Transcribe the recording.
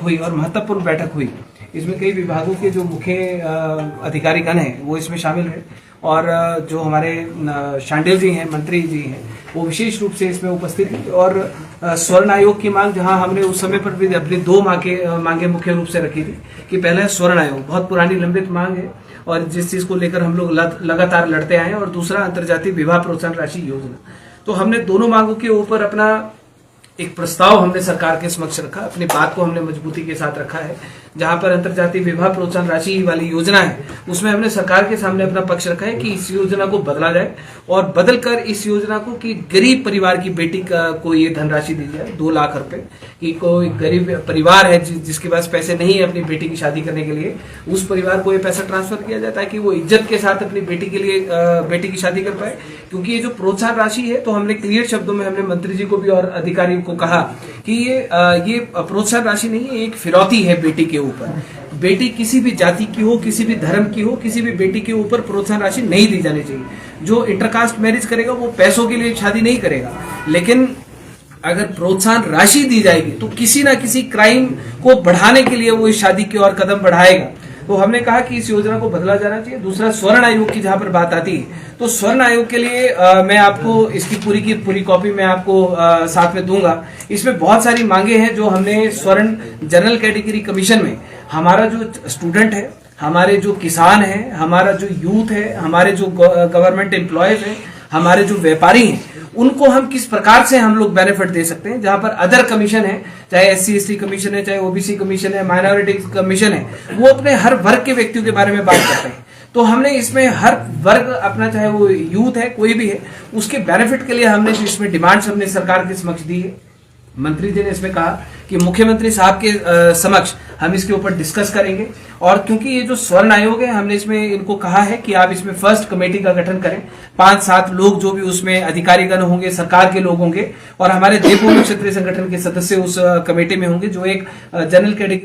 हुई और महत्वपूर्ण बैठक हुई। इसमें कई विभागों के जो मुख्य अधिकारीगण हैं वो इसमें शामिल हैं और जो हमारे शांडिल जी हैं, मंत्री जी हैं, वो विशेष रूप से इसमें उपस्थित हैं। और स्वर्ण आयोग की मांग, जहां हमने उस समय पर भी अपनी दो मांगे मुख्य रूप से रखी थी कि पहला है स्वर्ण आयोग, बहुत पुरानी लंबित मांग है और जिस चीज को लेकर हम लोग लगातार लड़ते आए हैं, और दूसरा अंतर्जातीय विवाह प्रोत्साहन राशि योजना। तो हमने दोनों मांगों के ऊपर अपना एक प्रस्ताव हमने सरकार के समक्ष रखा, अपनी बात को हमने मजबूती के साथ रखा है। जहां पर अंतर्जातीय विवाह प्रोत्साहन राशि वाली योजना है, उसमें हमने सरकार के सामने अपना पक्ष रखा है कि इस योजना को बदला जाए और बदलकर इस योजना को कि गरीब परिवार की बेटी को ये धनराशि दी जाए 2 लाख रुपए, कि कोई गरीब परिवार है जिसके पास पैसे नहीं है अपनी बेटी की शादी करने के लिए, उस परिवार को ये पैसा ट्रांसफर किया जाए ताकि वो इज्जत के साथ अपनी बेटी के लिए बेटी की शादी कर पाए। क्योंकि ये जो प्रोत्साहन राशि है, तो हमने क्लियर शब्दों में हमने मंत्री जी को भी और अधिकारियों को कहा कि ये प्रोत्साहन राशि नहीं है, एक फिरौती है बेटी के ऊपर। बेटी किसी भी जाति की हो, किसी भी धर्म की हो, किसी भी बेटी के ऊपर प्रोत्साहन राशि नहीं दी जानी चाहिए। जो इंटरकास्ट मैरिज करेगा वो पैसों के लिए शादी नहीं करेगा, लेकिन अगर प्रोत्साहन राशि दी जाएगी तो किसी ना किसी क्राइम को बढ़ाने के लिए वो इस शादी की ओर कदम बढ़ाएगा। तो हमने कहा कि इस योजना को बदला जाना चाहिए। दूसरा, स्वर्ण आयोग की जहां पर बात आती है, तो स्वर्ण आयोग के लिए मैं आपको इसकी पूरी की पूरी कॉपी मैं आपको साथ में दूंगा। इसमें बहुत सारी मांगे हैं जो हमने स्वर्ण जनरल कैटेगरी कमीशन में, हमारा जो स्टूडेंट है, हमारे जो किसान हैं, हमारा जो यूथ है, हमारे जो गवर्नमेंट एम्प्लॉयज हैं, हमारे जो व्यापारी हैं, उनको हम किस प्रकार से हम लोग बेनिफिट दे सकते हैं। जहां पर अदर कमीशन है, चाहे SC/ST कमीशन है, चाहे OBC कमीशन है, माइनॉरिटी कमीशन है, वो अपने हर वर्ग के व्यक्तियों के बारे में बात करते हैं। तो हमने इसमें हर वर्ग अपना, चाहे वो यूथ है, कोई भी है, उसके बेनिफिट के लिए हमने इसमें डिमांड्स हमने सरकार के समक्ष दी है। मंत्री जी ने इसमें कहा कि मुख्यमंत्री साहब के समक्ष हम इसके ऊपर डिस्कस करेंगे। और क्योंकि ये जो स्वर्ण आयोग है, हमने इसमें इनको कहा है कि आप इसमें फर्स्ट कमेटी का गठन करें, 5-7 लोग जो भी उसमें अधिकारीगण होंगे, सरकार के लोग होंगे और हमारे देवभूमि क्षेत्रीय संगठन के सदस्य उस कमेटी में होंगे, जो एक जनरल कैटेगरी